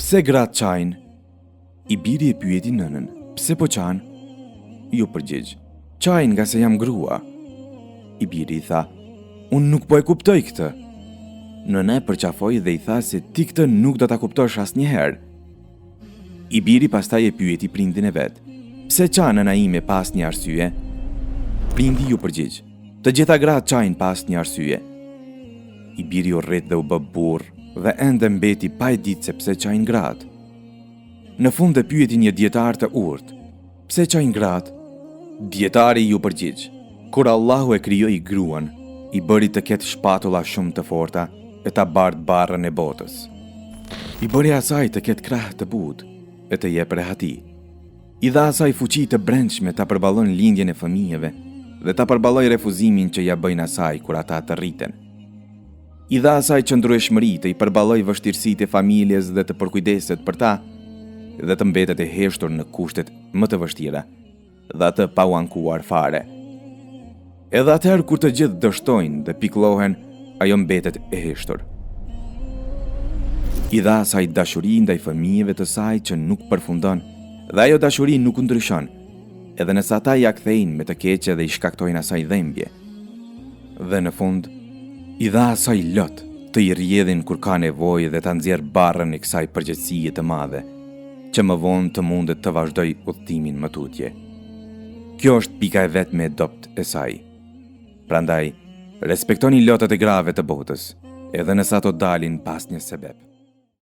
Pse gratë qajnë? I biri e pyeti nënën. Pse po qanë? Ju përgjigj. Qajnë nga se jam grua. I biri i tha. Unë nuk po e kuptoj këtë. Nëna e përqafoi dhe i tha se ti këtë nuk do ta kuptosh asnjëherë. I biri pastaj e pyeti prindin e vet. Pse qanë nëna ime pas një arsye? Prindi ju përgjigj. Të gjitha gratë qajnë pas një arsye. I biri u rrit dhe u bë burr dhe ende mbeti pa e ditë se pse qajnë gratë. Në fund e pyeti një dietar të urtë. Pse qajnë gratë? Dietari ju përgjigj. Kur Allahu e krijoi gruan, i bëri të ketë shpatulla shumë të forta e ta bardh barrën e botës. I bëri asaj të ketë krah të butë e të jep rehati. I dha asaj fuqi të brendshme ta përballon lindjen e fëmijëve dhe ta përballoj refuzimin që ja bëjnë asaj kur ata të rriten. I dha asaj qëndrueshmëri të i përballoj vështirësitë e familjes dhe të përkujdeset për ta dhe të mbetet e heshtur në kushtet më të vështira dhe të pa u ankuar fare. Edhe atëherë kur të gjithë dështojnë dhe pikëllohen, ajo mbetet e heshtur. I dha asaj dashuri ndaj fëmijëve të saj që nuk përfundon dhe ajo dashuri nuk u ndryshon, edhe nëse ata ja kthejnë me të keqe dhe i shkaktojnë asaj dhembje. Dhe në fund, i dha asaj lot të i rrjedhin kur ka nevojë dhe ta nxjerr barrën e kësaj përgjegjësie të madhe, që më vonë të mundet të vazhdoj udhëtimin më tutje. Kjo është pika e vetme e dobët e saj. Prandaj, respektoni lotët e grave të botës, edhe nëse ato dalin pas një sebeb.